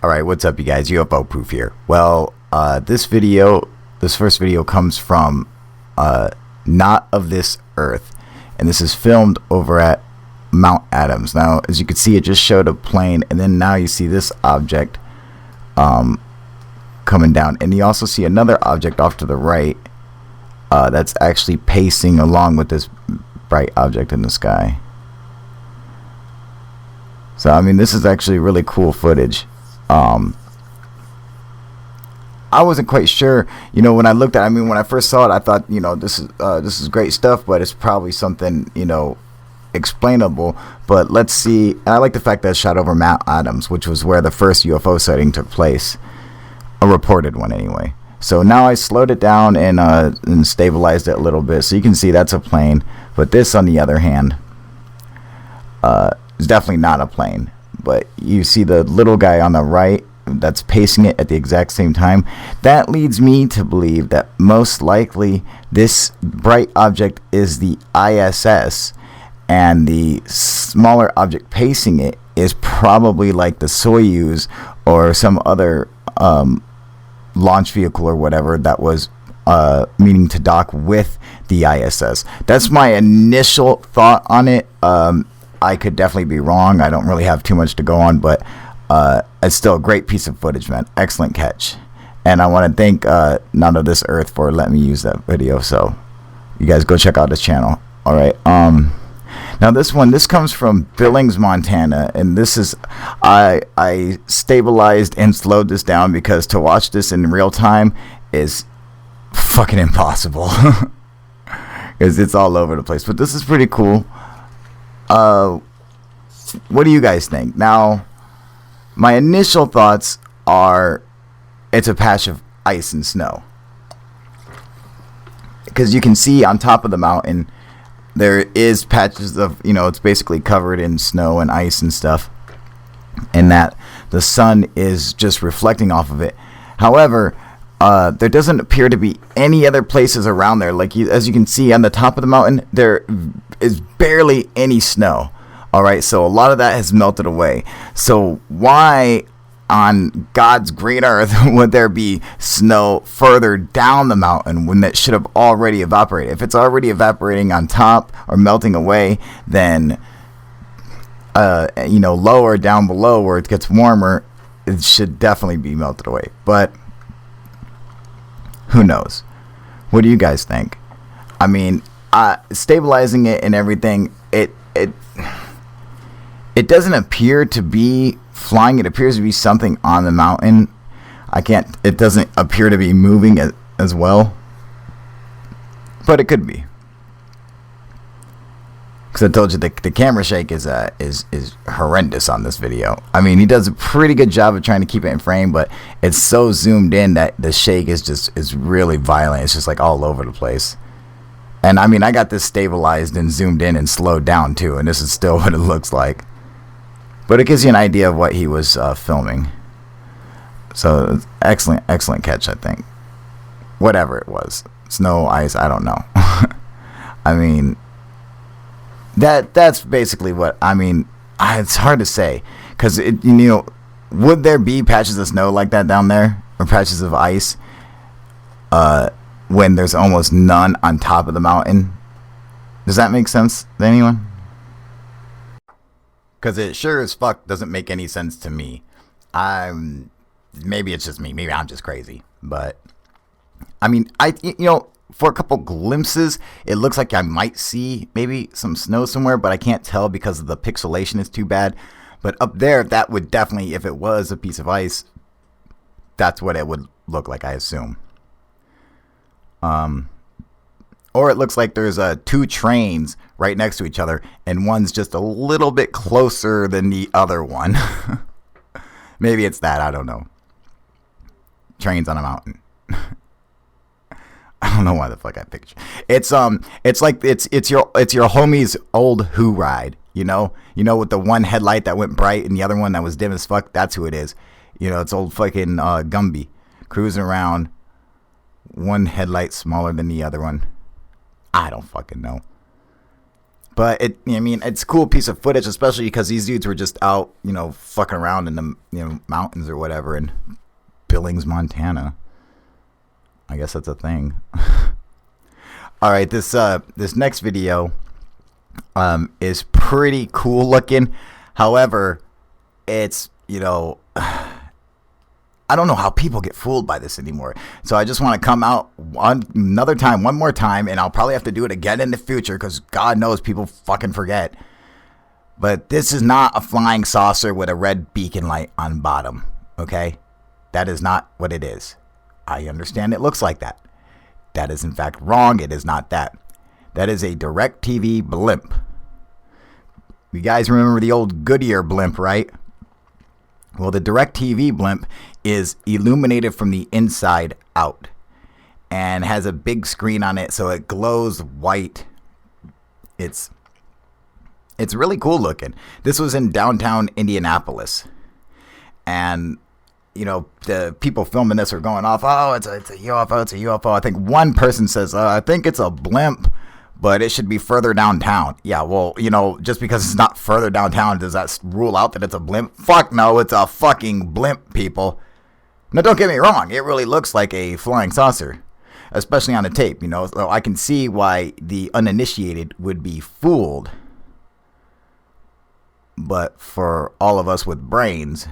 Alright, what's up you guys? UFO Proof here. Well, this first video comes from Not of This Earth. And this is filmed over at Mount Adams. Now, as you can see, it just showed a plane, and then now you see this object coming down. And you also see another object off to the right that's actually pacing along with this bright object in the sky. So, I mean, this is actually really cool footage. I wasn't quite sure, when I looked at it, I mean, when I first saw it, I thought, this is great stuff, but it's probably something, explainable. But let's see. And I like the fact that it's shot over Mount Adams, which was where the first UFO sighting took place, a reported one anyway. So now I slowed it down and stabilized it a little bit, so you can see that's a plane. But this, on the other hand, is definitely not a plane. But you see the little guy on the right that's pacing it at the exact same time. That leads me to believe that most likely this bright object is the ISS, and the smaller object pacing it is probably like the Soyuz or some other launch vehicle or whatever that was meaning to dock with the ISS. That's my initial thought on it. I could definitely be wrong. I don't really have too much to go on, but it's still a great piece of footage, man. Excellent catch. And I want to thank Not of This Earth for letting me use that video. So you guys go check out this channel. All right. Now this comes from Billings, Montana, and this is I stabilized and slowed this down because to watch this in real time is fucking impossible because it's all over the place. But this is pretty cool. What do you guys think? Now, my initial thoughts are it's a patch of ice and snow, because you can see on top of the mountain there is patches of, it's basically covered in snow and ice and stuff, and that the sun is just reflecting off of it. However, there doesn't appear to be any other places around there. Like as you can see on the top of the mountain, there is barely any snow. All right, so a lot of that has melted away. So why on God's great earth would there be snow further down the mountain when that should have already evaporated? If it's already evaporating on top or melting away, then lower down below where it gets warmer, it should definitely be melted away. But who knows? What do you guys think? I mean, stabilizing it and everything, it doesn't appear to be flying. It appears to be something on the mountain. It doesn't appear to be moving as well, but it could be, because I told you the camera shake is horrendous on this video. I mean, he does a pretty good job of trying to keep it in frame, but it's so zoomed in that the shake is really violent. It's just like all over the place. And I mean, I got this stabilized and zoomed in and slowed down too, and this is still what it looks like. But it gives you an idea of what he was filming. So excellent catch, I think. Whatever it was, snow, ice, I don't know. I mean, that's basically what I mean. It's hard to say, because would there be patches of snow like that down there, or patches of ice, when there's almost none on top of the mountain? Does that make sense to anyone? Because it sure as fuck doesn't make any sense to me. Maybe it's just me. Maybe I'm just crazy. But I mean, for a couple glimpses, it looks like I might see maybe some snow somewhere, but I can't tell because the pixelation is too bad. But up there, that would definitely, if it was a piece of ice, that's what it would look like, I assume. Or it looks like there's two trains right next to each other, and one's just a little bit closer than the other one. Maybe it's that, I don't know. Trains on a mountain. I don't know why the fuck I picture. It's like it's your homie's old Who ride, with the one headlight that went bright and the other one that was dim as fuck. That's who it is. It's old fucking Gumby cruising around, one headlight smaller than the other one. I don't fucking know. But I mean, it's a cool piece of footage, especially because these dudes were just out, fucking around in the mountains or whatever in Billings, Montana. I guess that's a thing. All right, this next video is pretty cool looking. However, it's, I don't know how people get fooled by this anymore. So I just want to come out one more time, and I'll probably have to do it again in the future because God knows people fucking forget. But this is not a flying saucer with a red beacon light on bottom, okay? That is not what it is. I understand it looks like that. That is in fact wrong. It is not that. That is a DirecTV blimp. You guys remember the old Goodyear blimp, right? Well, the DirecTV blimp is illuminated from the inside out and has a big screen on it, so it glows white. It's really cool looking. This was in downtown Indianapolis, and the people filming this are going off, oh, it's a UFO, it's a UFO. I think one person says, I think it's a blimp, but it should be further downtown. Yeah, well, just because it's not further downtown, does that rule out that it's a blimp? Fuck no, it's a fucking blimp, people. Now, don't get me wrong, it really looks like a flying saucer, especially on the tape, So I can see why the uninitiated would be fooled. But for all of us with brains,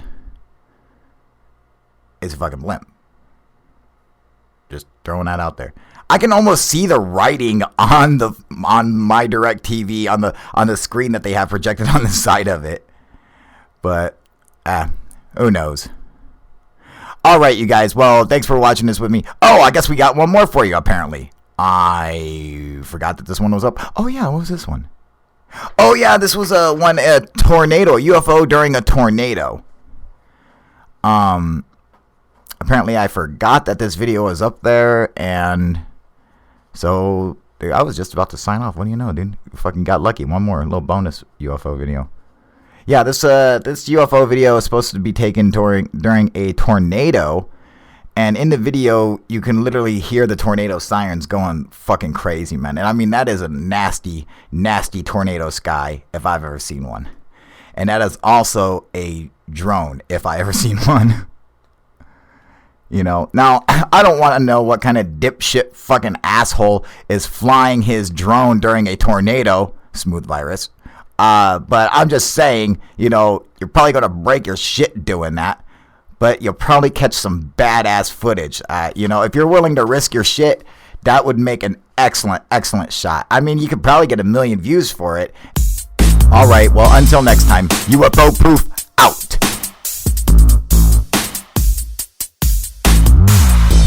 it's a fucking blimp. Just throwing that out there. I can almost see the writing on my DirecTV on the screen that they have projected on the side of it. But who knows? All right, you guys. Well, thanks for watching this with me. Oh, I guess we got one more for you. Apparently, I forgot that this one was up. Oh yeah, what was this one? Oh yeah, this was a tornado, a UFO during a tornado. Apparently I forgot that this video was up there, and so dude, I was just about to sign off. What do you know, dude? You fucking got lucky. One more little bonus UFO video. Yeah, this UFO video is supposed to be taken during a tornado, and in the video you can literally hear the tornado sirens going fucking crazy, man. And I mean, that is a nasty, nasty tornado sky if I've ever seen one. And that is also a drone if I ever seen one. Now I don't want to know what kind of dipshit fucking asshole is flying his drone during a tornado, Smooth Virus. But I'm just saying, you're probably going to break your shit doing that, but you'll probably catch some badass footage. If you're willing to risk your shit, that would make an excellent, excellent shot. I mean, you could probably get 1 million views for it. All right, well, until next time, UFO Proof out.